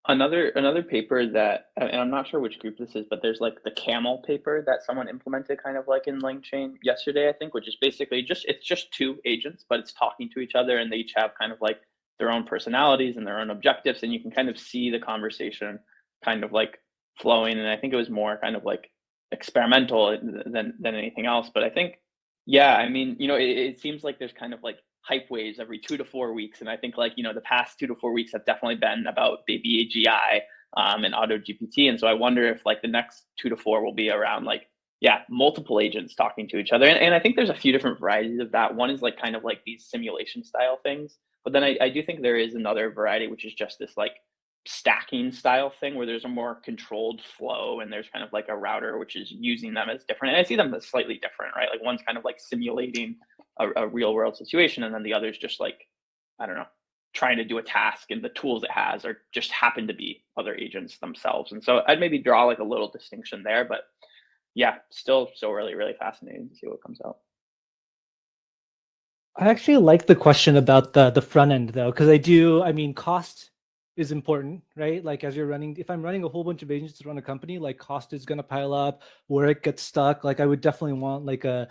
Another paper that, and I'm not sure which group this is, but there's like the camel paper that someone implemented kind of like in LangChain yesterday, I think, which is basically it's just two agents, but it's talking to each other, and they each have kind of like their own personalities and their own objectives, and you can kind of see the conversation kind of like flowing. And I think it was more kind of like experimental than anything else. But I think, yeah, I mean, it seems like there's kind of like hype waves every 2 to 4 weeks, and I think like the past 2 to 4 weeks have definitely been about baby AGI and auto GPT, and so I wonder if like the next 2 to 4 will be around like multiple agents talking to each other, and I think there's a few different varieties of that. One is like kind of like these simulation style things, but then I do think there is another variety which is just this like stacking style thing where there's a more controlled flow, and there's kind of like a router which is using them as different, and I see them as slightly different, right? Like one's kind of like simulating a real world situation, and then the other's just like, I don't know, trying to do a task, and the tools it has are just happen to be other agents themselves. And so I'd maybe draw like a little distinction there, but yeah, still really fascinating to see what comes out. I actually like the question about the front end though, because I mean, cost is important, right? Like as you're running, if I'm running a whole bunch of agents to run a company, like cost is gonna pile up, work gets stuck. Like I would definitely want like a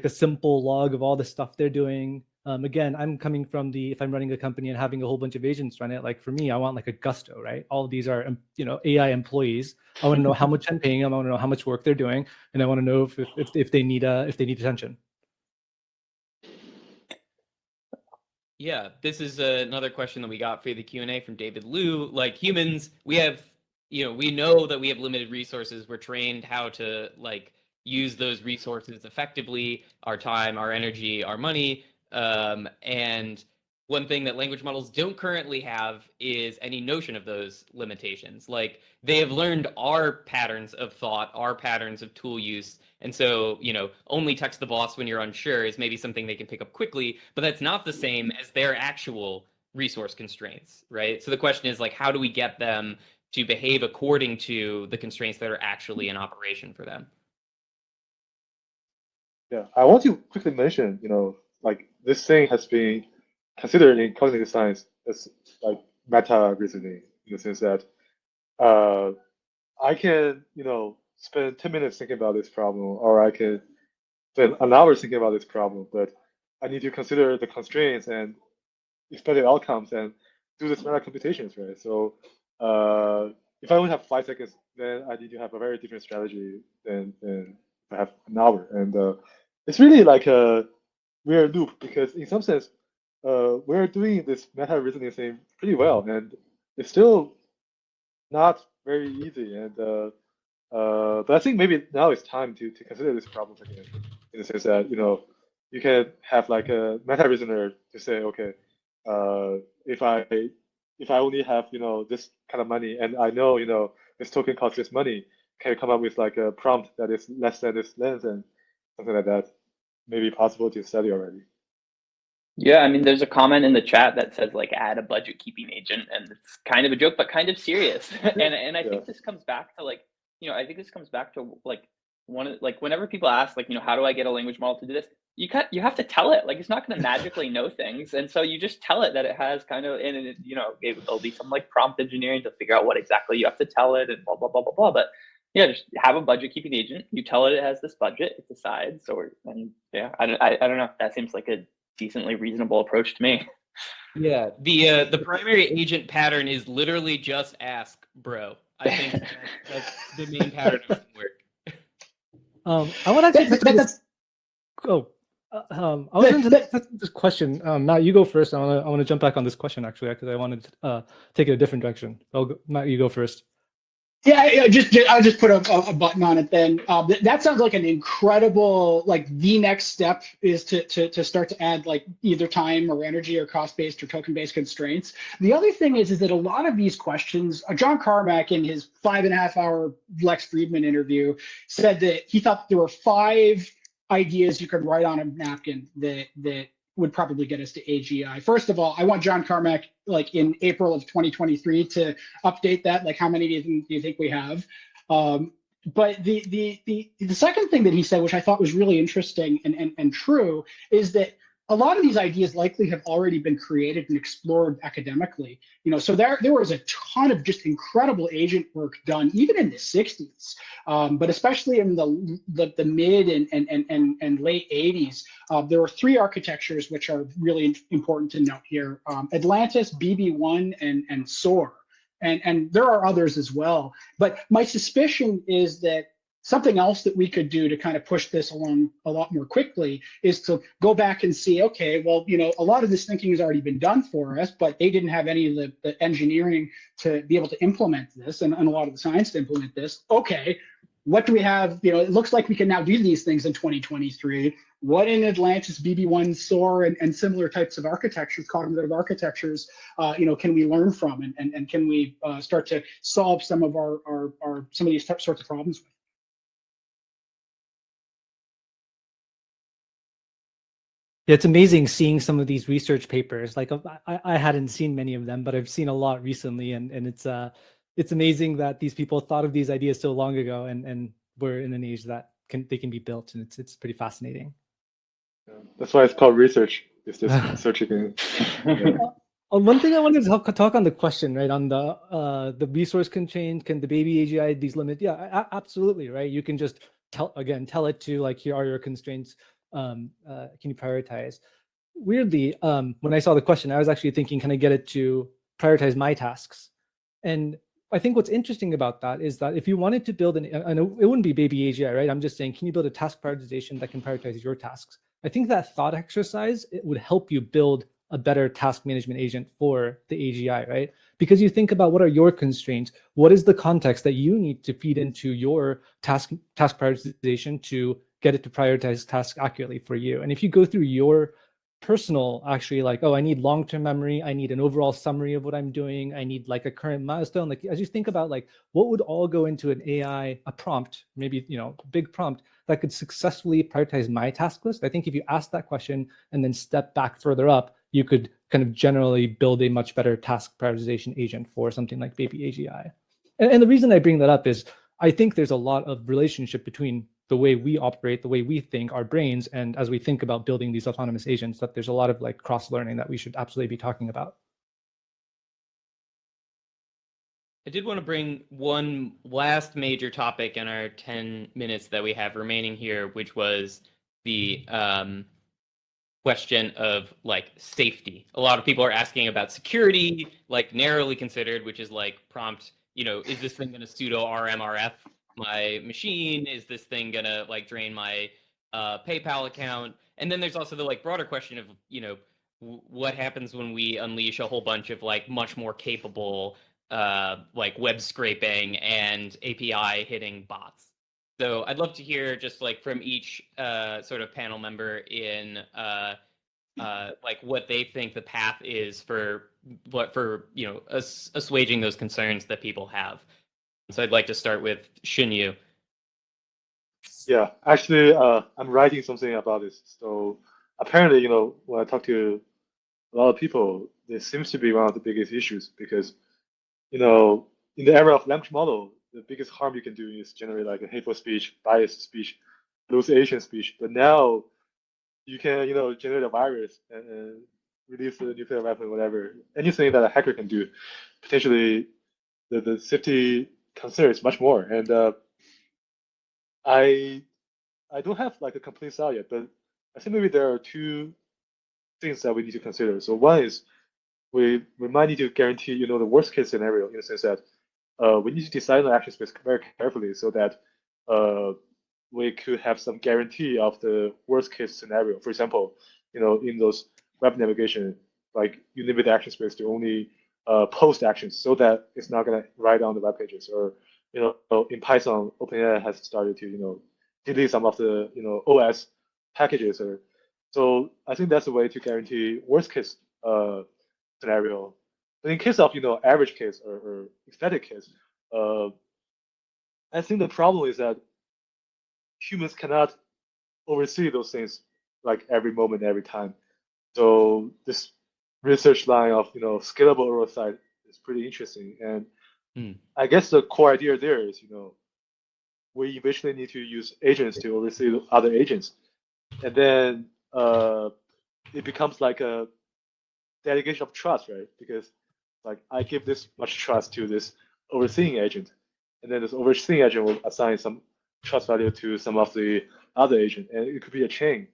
simple log of all the stuff they're doing. Again, I'm coming from if I'm running a company and having a whole bunch of agents run it, like for me, I want like a gusto, right? All of these are, AI employees. I want to know how much I'm paying them. I want to know how much work they're doing, and I want to know if they need attention. Yeah, this is another question that we got for the Q&A from David Liu. Like humans, we have, we know that we have limited resources. We're trained how to like use those resources effectively, our time, our energy, our money. And one thing that language models don't currently have is any notion of those limitations. Like they have learned our patterns of thought, our patterns of tool use. And so, only text the boss when you're unsure is maybe something they can pick up quickly, but that's not the same as their actual resource constraints, right? So the question is like, how do we get them to behave according to the constraints that are actually in operation for them? Yeah, I want to quickly mention, like this thing has been considered in cognitive science as like meta reasoning in the sense that I can, spend 10 minutes thinking about this problem, or I can spend an hour thinking about this problem, but I need to consider the constraints and expected outcomes and do this meta computations, right? So if I only have 5 seconds, then I need to have a very different strategy than if I have an hour. And it's really like a weird loop because in some sense, we're doing this meta reasoning thing pretty well, and it's still not very easy. But I think maybe now it's time to consider these problems again, in the sense that you can have like a meta reasoner to say, okay, if I only have this kind of money and I know this token costs this money, can you come up with like a prompt that is less than this length and something like that? Maybe possible to study already. Yeah, I mean, there's a comment in the chat that says like add a budget keeping agent, and it's kind of a joke, but kind of serious. And I Yeah. think this comes back to like, I think this comes back to like whenever people ask like, how do I get a language model to do this? You have to tell it, like it's not going to magically know things, and so you just tell it that it has kind of, and it, there'll be some like prompt engineering to figure out what exactly you have to tell it and blah blah blah blah blah. But yeah, just have a budget keeping agent. You tell it has this budget, it decides. And yeah, I don't know. That seems like a decently reasonable approach to me. Yeah, the primary agent pattern is literally just ask, bro. I think that's the main pattern of work. I want to actually touch on this. That's I was going to touch on this question. Matt, you go first. I want to jump back on this question actually because I wanted to take it a different direction. Matt, you go first. Yeah, I'll just put a button on it then. That sounds like an incredible, like the next step is to start to add like either time or energy or cost-based or token-based constraints. The other thing is that a lot of these questions, John Carmack in his 5.5-hour Lex Friedman interview said that he thought there were 5 ideas you could write on a napkin that would probably get us to AGI. First of all, I want John Carmack like in April of 2023 to update that. Like, how many do you think we have? But the second thing that he said, which I thought was really interesting and true, is that a lot of these ideas likely have already been created and explored academically. So there was a ton of just incredible agent work done, even in the 60s, but especially in the mid and late 80s. There were 3 architectures which are really important to note here: Atlantis, BB1, and SOAR. And there are others as well. But my suspicion is that something else that we could do to kind of push this along a lot more quickly is to go back and see, okay, well, a lot of this thinking has already been done for us, but they didn't have any of the engineering to be able to implement this and a lot of the science to implement this. Okay, what do we have? It looks like we can now do these things in 2023. What in Atlantis, BB1, SOAR, and similar types of architectures, cognitive architectures, can we learn from, and can we start to solve some of some of these sorts of problems with? Yeah, it's amazing seeing some of these research papers. Like I hadn't seen many of them, but I've seen a lot recently, and it's amazing that these people thought of these ideas so long ago, and we're in an age that they can be built, and it's pretty fascinating. Yeah. That's why it's called research. It's just searching. Yeah. One thing I wanted to talk on the question, right? On the resource constraint, can the baby AGI these limit? Yeah, absolutely, right? You can just tell it to like, here are your constraints. Can you prioritize? Weirdly, when I saw the question, I was actually thinking, can I get it to prioritize my tasks? And I think what's interesting about that is that if you wanted to build and it wouldn't be baby AGI, right? I'm just saying, can you build a task prioritization that can prioritize your tasks? I think that thought exercise, it would help you build a better task management agent for the AGI, right? Because you think about what are your constraints, what is the context that you need to feed into your task prioritization to get it to prioritize tasks accurately for you. And if you go through your personal, actually, like, oh, I need long-term memory, I need an overall summary of what I'm doing, I need like a current milestone, like as you think about like what would all go into an AI, a prompt, maybe, you know, big prompt that could successfully prioritize my task list. I think if you ask that question and then step back further up, you could kind of generally build a much better task prioritization agent for something like baby AGI. And the reason I bring that up is I think there's a lot of relationship between the way we operate, the way we think, our brains, and as we think about building these autonomous agents, that there's a lot of like cross-learning that we should absolutely be talking about. I did want to bring one last major topic in our 10 minutes that we have remaining here, which was the question of like safety. A lot of people are asking about security, like narrowly considered, which is like prompt, you know, is this thing going to pseudo RMRF my machine? Is this thing going to like drain my PayPal account? And then there's also the like broader question of, you know, what happens when we unleash a whole bunch of like much more capable like web scraping and API hitting bots. So I'd love to hear just like from each sort of panel member in like what they think the path is for you know, assuaging those concerns that people have. So I'd like to start with Xunyu. Yeah, actually, I'm writing something about this. So apparently, you know, when I talk to a lot of people, this seems to be one of the biggest issues because, you know, in the era of language model, the biggest harm you can do is generate like a hateful speech, biased speech, hallucination speech. But now you can, you know, generate a virus and release a nuclear weapon, whatever. Anything that a hacker can do, potentially the safety concern is much more. And I I don't have like a complete style yet, but I think maybe there are two things that we need to consider. So one is we might need to guarantee, you know, the worst case scenario in the sense that we need to design the action space very carefully so that we could have some guarantee of the worst case scenario. For example, you know, in those web navigation, like you limit the action space to only post actions so that it's not going to write on the web pages. Or, you know, in Python, OpenAI has started to, you know, delete some of the, you know, OS packages. Or so I think that's a way to guarantee worst case scenario. But in case of, you know, average case or aesthetic case, I think the problem is that humans cannot oversee those things like every moment, every time. So this research line of, you know, scalable oversight is pretty interesting. And I guess the core idea there is, you know, we eventually need to use agents to oversee other agents. And then it becomes like a delegation of trust, right? Because like I give this much trust to this overseeing agent, and then this overseeing agent will assign some trust value to some of the other agent, and it could be a chain.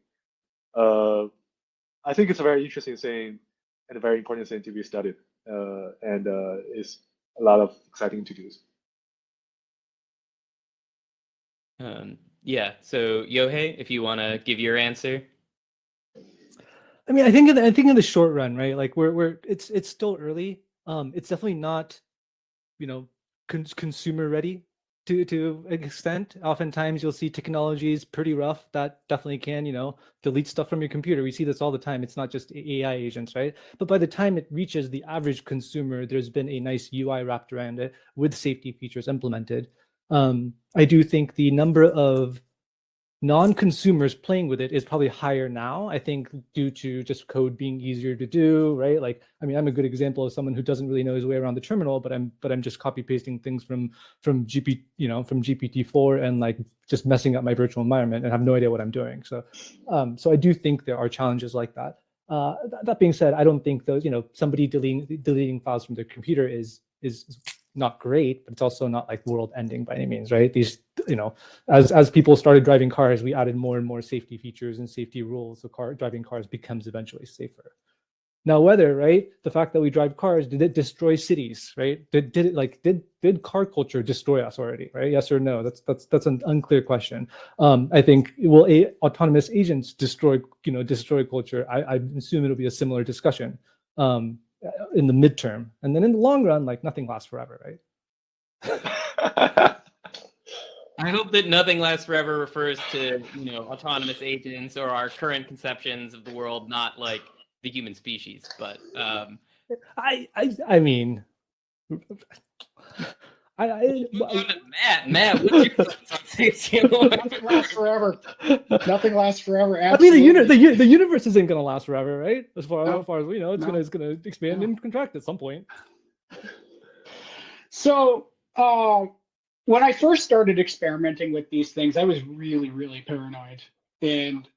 I think it's a very interesting thing and a very important thing to be studied, and it's a lot of exciting to do. Yeah, so Yohei, if you want to give your answer. I mean, I think in the short run, right? Like it's still early. It's definitely not, you know, consumer ready to an extent. Oftentimes you'll see technologies pretty rough that definitely can, you know, delete stuff from your computer. We see this all the time. It's not just AI agents, right? But by the time it reaches the average consumer, there's been a nice UI wrapped around it with safety features implemented. I do think the number of non-consumers playing with it is probably higher now, I think, due to just code being easier to do, right? Like, I mean, I'm a good example of someone who doesn't really know his way around the terminal, but I'm just copy pasting things from GPT-4 and like just messing up my virtual environment and have no idea what I'm doing. So I do think there are challenges like that. That being said, I don't think those, somebody deleting files from their computer is not great, but it's also not like world ending by any means, right? These, as people started driving cars, we added more and more safety features and safety rules. So driving cars becomes eventually safer. Now, whether, right, the fact that we drive cars, did it destroy cities, right? Did car culture destroy us already, right? Yes or no? That's an unclear question. I think, will autonomous agents destroy culture? I assume it'll be a similar discussion in the midterm, and then in the long run, like nothing lasts forever, right? I hope that nothing lasts forever refers to, autonomous agents or our current conceptions of the world, not like the human species. But I mean, Matt, what's your thoughts on safety? Nothing lasts forever. Nothing lasts forever. Absolutely. Absolutely. I mean, the universe isn't going to last forever, right? As far as we know, it's No. going to expand and contract at some point. So when I first started experimenting with these things, I was really, really paranoid. And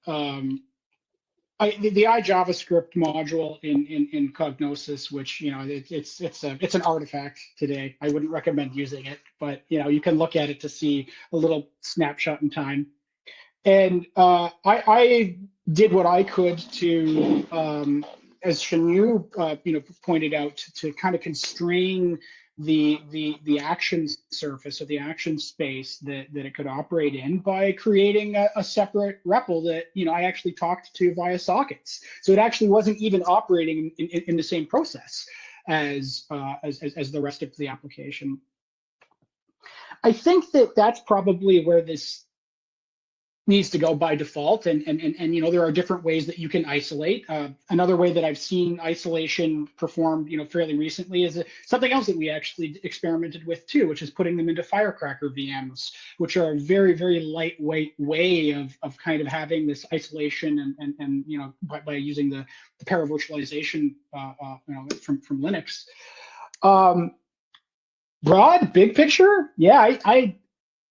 the iJavaScript module in Cognosis, which it's an artifact today. I wouldn't recommend using it, but you can look at it to see a little snapshot in time. And I did what I could to, as Shanu pointed out, to kind of constrain the action surface or the action space that it could operate in by creating a separate REPL that I actually talked to via sockets. So it actually wasn't even operating in the same process as the rest of the application. I think that's probably where this needs to go by default, and there are different ways that you can isolate. Another way that I've seen isolation performed fairly recently is something else that we actually experimented with too, which is putting them into Firecracker VMs, which are a very, very lightweight way of kind of having this isolation and by using the paravirtualization from Linux. Broad big picture, yeah,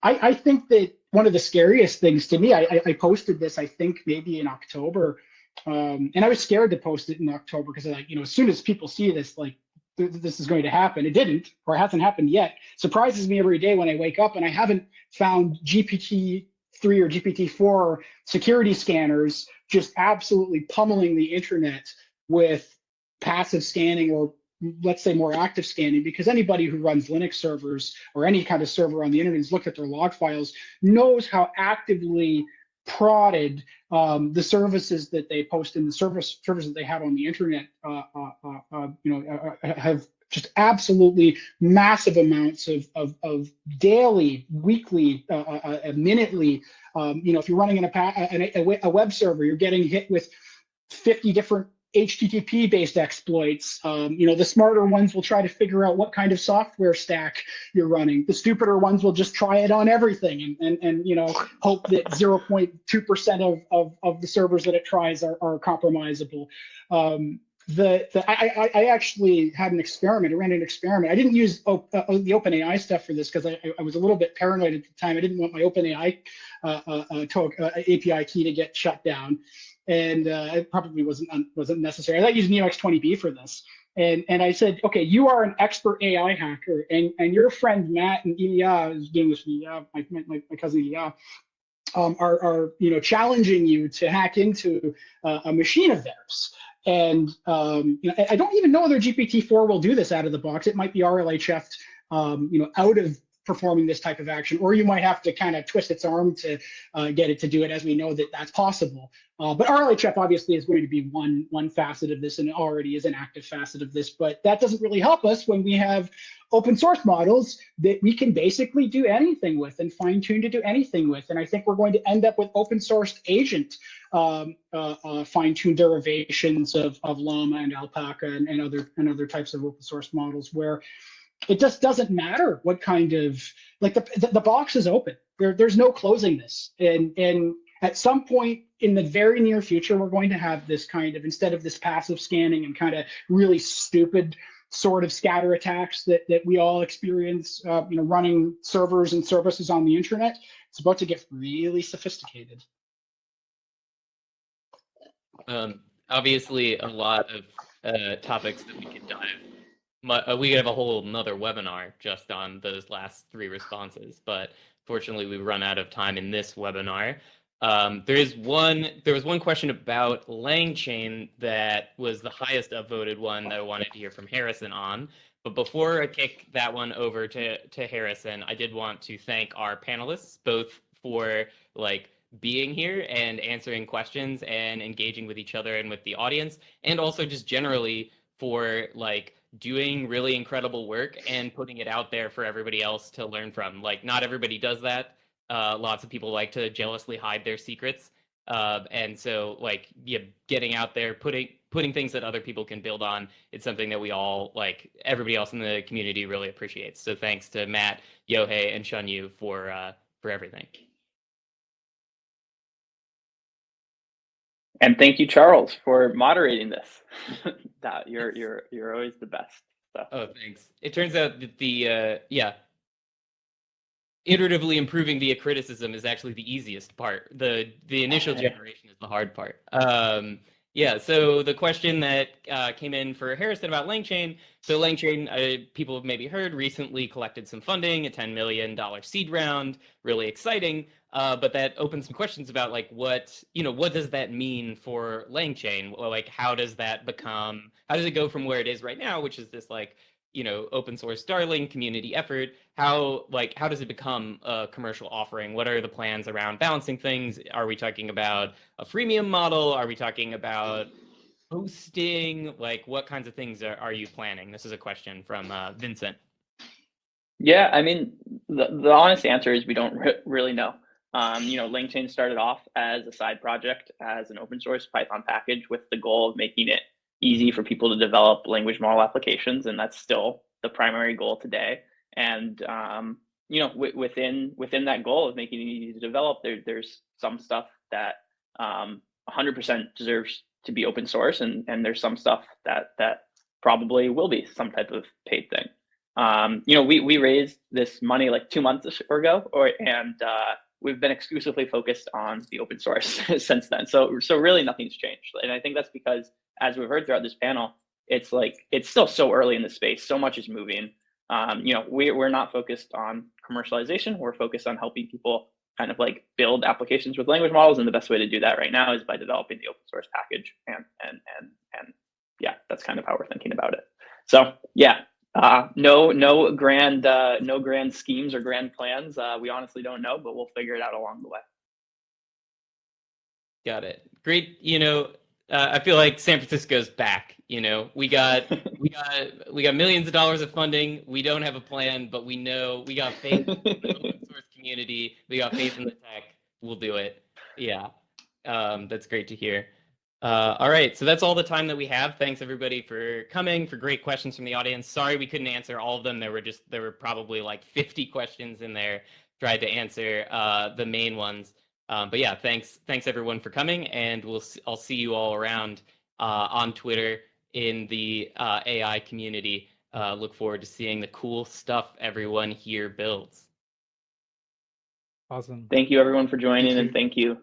I think that one of the scariest things to me, I posted this, I think maybe in October, and I was scared to post it in October because as soon as people see this, like this is going to happen. It didn't, or it hasn't happened yet. Surprises me every day when I wake up and I haven't found GPT-3 or GPT-4 security scanners just absolutely pummeling the internet with passive scanning, or let's say more active scanning, because anybody who runs Linux servers or any kind of server on the internet has looked at their log files, knows how actively prodded the services that they post in the servers that they have on the internet have just absolutely massive amounts of daily, weekly, minutely. If you're running a web server, you're getting hit with 50 different HTTP-based exploits. The smarter ones will try to figure out what kind of software stack you're running. The stupider ones will just try it on everything and hope that 0.2% of the servers that it tries are compromisable. I actually had an experiment. I ran an experiment. I didn't use the OpenAI stuff for this because I was a little bit paranoid at the time. I didn't want my OpenAI API key to get shut down. And it probably wasn't necessary. I used Neo-X20B for this, and I said, okay, you are an expert AI hacker, and your friend Matt and Ilya is doing this. My cousin Ilya, are challenging you to hack into a machine of theirs. And I don't even know whether GPT-4 will do this out of the box. It might be RLHF, out of performing this type of action, or you might have to kind of twist its arm to get it to do it, as we know that that's possible. But RLHF obviously is going to be one facet of this, and it already is an active facet of this, but that doesn't really help us when we have open source models that we can basically do anything with and fine tune to do anything with. And I think we're going to end up with open sourced agent fine tuned derivations of Llama and Alpaca and other types of open source models, where it just doesn't matter what kind of, like, the box is open. There's no closing this, and At some point in the very near future, we're going to have this kind of, instead of this passive scanning and kind of really stupid sort of scatter attacks that we all experience, running servers and services on the internet, it's about to get really sophisticated. Obviously, a lot of topics that we could dive. We could have a whole another webinar just on those last 3 responses, but fortunately, we run out of time in this webinar. There was one question about LangChain that was the highest upvoted one that I wanted to hear from Harrison on. But before I kick that one over to Harrison, I did want to thank our panelists both for being here and answering questions and engaging with each other and with the audience, and also just generally for doing really incredible work and putting it out there for everybody else to learn from. Not everybody does that. Lots of people like to jealously hide their secrets. And so getting out there, putting things that other people can build on, it's something that we all, everybody else in the community really appreciates. So thanks to Matt, Yohei, and Shunyu for everything. And thank you, Charles, for moderating this. You're always the best. So. Oh, thanks. It turns out that the iteratively improving via criticism is actually the easiest part. The initial generation is the hard part. So the question that came in for Harrison about LangChain. So LangChain, people have maybe heard, recently collected some funding, a $10 million seed round, really exciting. But that opens some questions about what does that mean for LangChain? How does it go from where it is right now, which is this open source Starling community effort? How does it become a commercial offering? What are the plans around balancing things? Are we talking about a freemium model? Are we talking about hosting? What kinds of things are you planning? This is a question from Vincent. Yeah, I mean, the honest answer is we don't really know. LangChain started off as a side project, as an open source Python package with the goal of making it easy for people to develop language model applications, and that's still the primary goal today. And within that goal of making it easy to develop, there's some stuff that 100% deserves to be open source, and there's some stuff that probably will be some type of paid thing. We raised this money 2 months ago, and we've been exclusively focused on the open source since then. So really nothing's changed, and I think that's because, as we've heard throughout this panel, it's still so early in the space. So much is moving. We're not focused on commercialization. We're focused on helping people kind of build applications with language models, and the best way to do that right now is by developing the open source package. And yeah, that's kind of how we're thinking about it. So yeah, no grand schemes or grand plans. We honestly don't know, but we'll figure it out along the way. Got it. Great. I feel like San Francisco's back. We got millions of dollars of funding. We don't have a plan, but we know we got faith in the open source community. We got faith in the tech. We'll do it. Yeah. That's great to hear. All right, so that's all the time that we have. Thanks everybody for coming, for great questions from the audience. Sorry we couldn't answer all of them. There were probably 50 questions in there. Tried to answer the main ones. But yeah, thanks everyone for coming, and I'll see you all around on Twitter in the AI community. Look forward to seeing the cool stuff everyone here builds. Awesome. Thank you everyone for joining, and thank you.